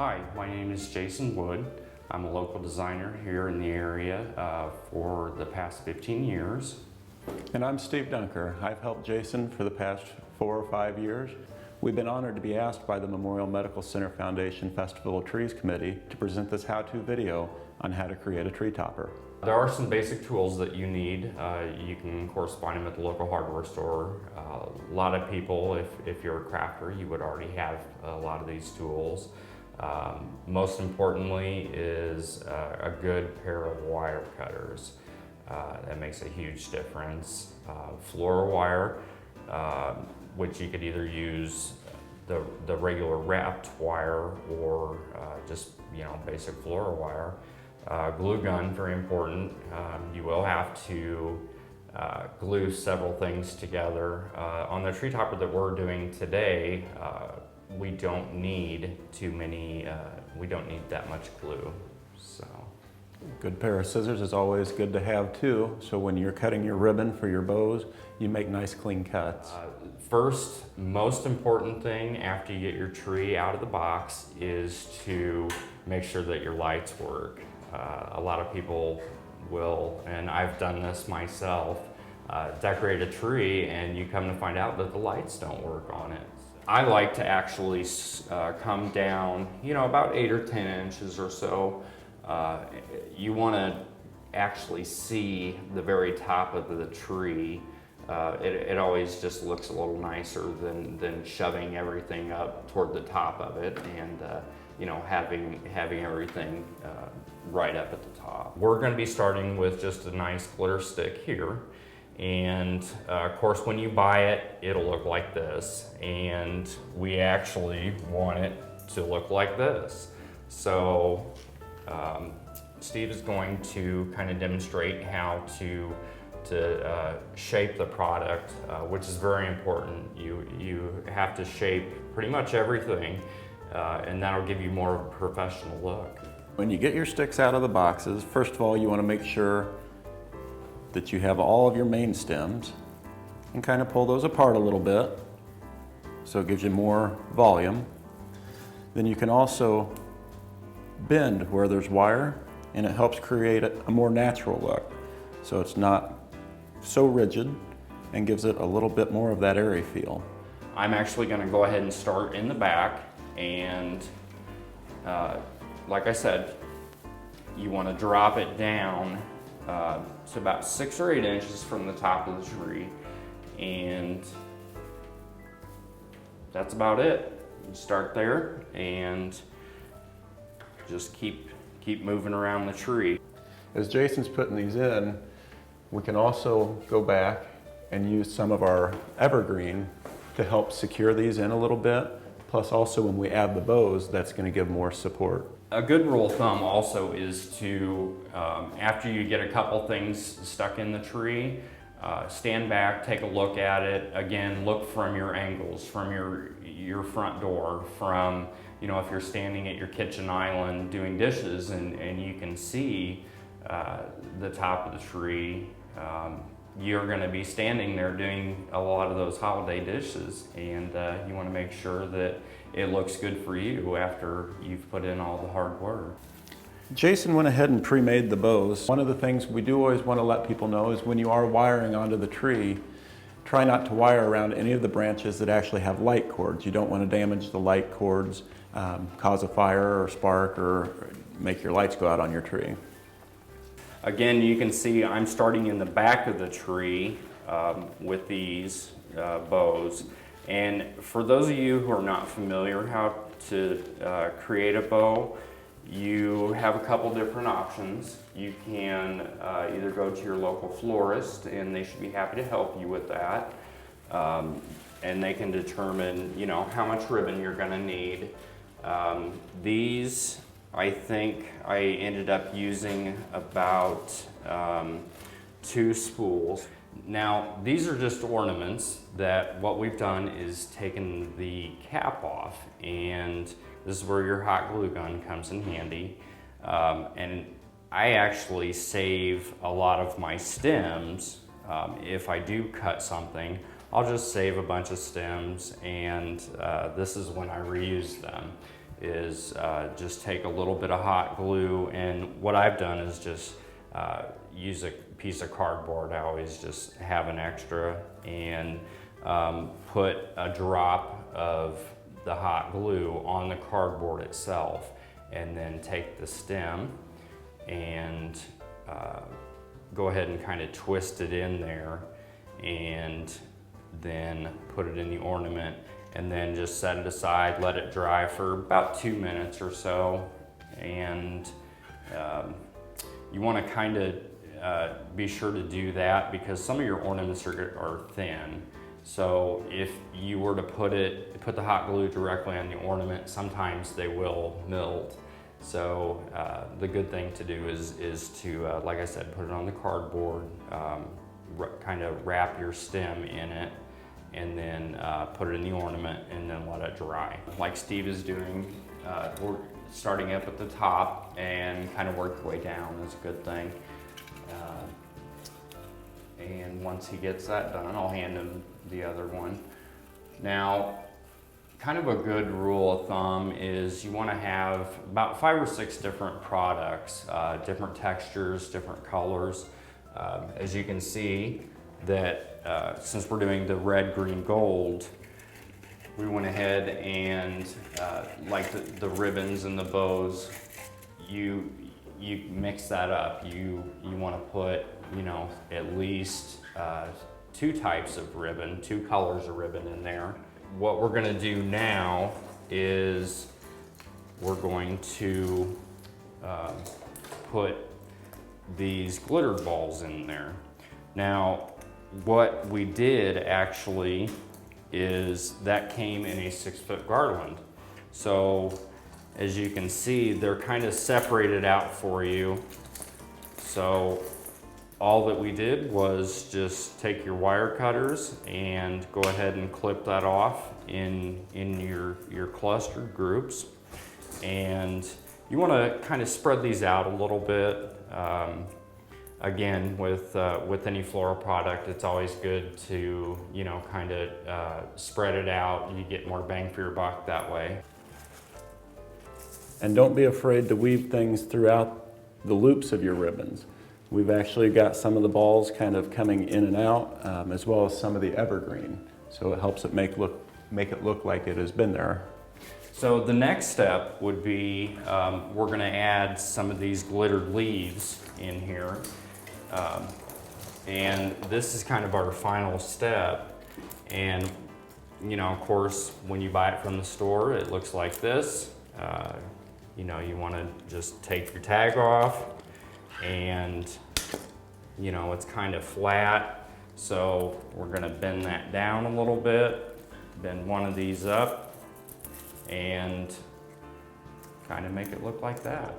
Hi, my name is Jason Wood. I'm a local designer here in the area for the past 15 years. And I'm Steve Dunker. I've helped Jason for the past 4 or 5 years. We've been honored to be asked by the Memorial Medical Center Foundation Festival of Trees Committee to present this how-to video on how to create a tree topper. There are some basic tools that you need. You can of course find them at the local hardware store. A lot of people, if you're a crafter, you would already have a lot of these tools. Most importantly is a good pair of wire cutters. That makes a huge difference. Floor wire, which you could either use the regular wrapped wire or just basic floor wire. Glue gun, very important. You will have to glue several things together. On the tree topper that we're doing today, we don't need too many, we don't need that much glue, so. Good pair of scissors is always good to have too, so when you're cutting your ribbon for your bows, you make nice clean cuts. First, most important thing after you get your tree out of the box is to make sure that your lights work. A lot of people will, and I've done this myself, decorate a tree and you come to find out that the lights don't work on it. I like to actually come down, about 8 or 10 inches or so. You want to actually see the very top of the tree. It always just looks a little nicer than shoving everything up toward the top of it and having everything right up at the top. We're going to be starting with just a nice glitter stick here. And of course, when you buy it, it'll look like this. And we actually want it to look like this. So Steve is going to kind of demonstrate how to shape the product, which is very important. You have to shape pretty much everything, and that'll give you more of a professional look. When you get your sticks out of the boxes, first of all, you want to make sure that you have all of your main stems and kind of pull those apart a little bit so it gives you more volume. Then you can also bend where there's wire and it helps create a more natural look. So it's not so rigid and gives it a little bit more of that airy feel. I'm actually going to go ahead and start in the back, and like I said, you want to drop it down to about 6 or 8 inches from the top of the tree, and that's about it. You start there and just keep moving around the tree. As Jason's putting these in, we can also go back and use some of our evergreen to help secure these in a little bit. Plus also when we add the bows, that's going to give more support. A good rule of thumb also is to, after you get a couple things stuck in the tree, stand back, take a look at it. Again, look from your angles, from your front door, from, if you're standing at your kitchen island doing dishes and you can see the top of the tree, you're going to be standing there doing a lot of those holiday dishes, and you want to make sure that it looks good for you after you've put in all the hard work. Jason went ahead and pre-made the bows. One of the things we do always want to let people know is when you are wiring onto the tree, try not to wire around any of the branches that actually have light cords. You don't want to damage the light cords, cause a fire or spark, or make your lights go out on your tree. Again, you can see I'm starting in the back of the tree with these bows. And for those of you who are not familiar how to create a bow, you have a couple different options. You can either go to your local florist, and they should be happy to help you with that. And they can determine, how much ribbon you're going to need. These, I think I ended up using about 2 spools. Now, these are just ornaments that what we've done is taken the cap off, and this is where your hot glue gun comes in handy. And I actually save a lot of my stems. If I do cut something, I'll just save a bunch of stems, and this is when I reuse them. is just take a little bit of hot glue, and what I've done is just use a piece of cardboard. I always just have an extra, and put a drop of the hot glue on the cardboard itself, and then take the stem and go ahead and kind of twist it in there, and then put it in the ornament, and then just set it aside, let it dry for about 2 minutes or so. And you want to kind of be sure to do that, because some of your ornaments are thin. So if you were to put the hot glue directly on the ornament, sometimes they will melt. So the good thing to do is to, like I said, put it on the cardboard, kind of wrap your stem in it, and then put it in the ornament, and then let it dry. Like Steve is doing, we're starting up at the top and kind of work your way down is a good thing. And once he gets that done, I'll hand him the other one. Now, kind of a good rule of thumb is you want to have about 5 or 6 different products, different textures, different colors. As you can see, that since we're doing the red, green, gold, we went ahead and like the ribbons and the bows, you mix that up. You want to put, you know, at least 2 types of ribbon, 2 colors of ribbon in there. What we're going to do now is we're going to put these glittered balls in there. Now, what we did actually is that came in a 6-foot garland. So as you can see, they're kind of separated out for you. So all that we did was just take your wire cutters and go ahead and clip that off in your clustered groups. And you want to kind of spread these out a little bit. Again, with any floral product, it's always good to, you know, kind of spread it out. You get more bang for your buck that way. And don't be afraid to weave things throughout the loops of your ribbons. We've actually got some of the balls kind of coming in and out, as well as some of the evergreen. So it helps it make it look like it has been there. So the next step would be, we're going to add some of these glittered leaves in here. And this is kind of our final step. And, you know, of course, when you buy it from the store, it looks like this. You know, you want to just take your tag off, and, you know, it's kind of flat. So we're going to bend that down a little bit, bend one of these up, and kind of make it look like that.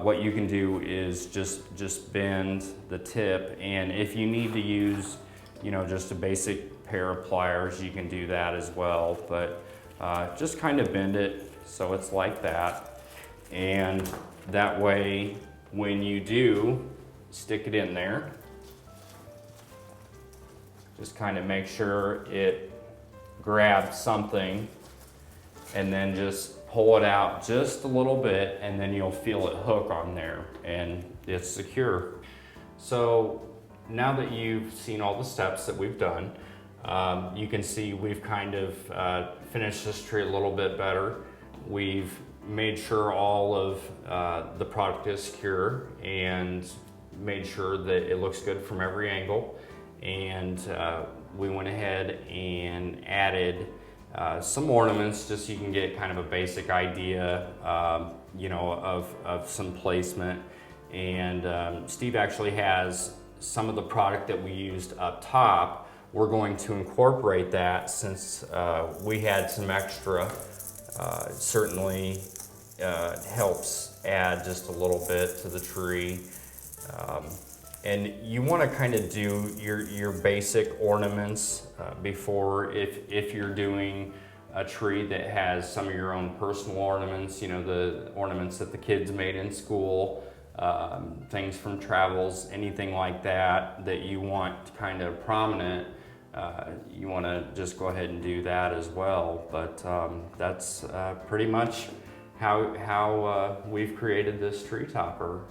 What you can do is just bend the tip, and if you need to use, you know, just a basic pair of pliers, you can do that as well. But just kind of bend it so it's like that, and that way when you do stick it in there, just kind of make sure it grabs something, and then just pull it out just a little bit, and then you'll feel it hook on there, and it's secure. So now that you've seen all the steps that we've done, you can see we've kind of finished this tree a little bit better. We've made sure all of the product is secure, and made sure that it looks good from every angle. And we went ahead and added some ornaments, just so you can get kind of a basic idea, you know, of some placement. And Steve actually has some of the product that we used up top. We're going to incorporate that since we had some extra. It certainly helps add just a little bit to the tree. And you want to kind of do your basic ornaments before, if you're doing a tree that has some of your own personal ornaments, you know, the ornaments that the kids made in school, things from travels, anything like that that you want kind of prominent, you want to just go ahead and do that as well. But that's pretty much how we've created this tree topper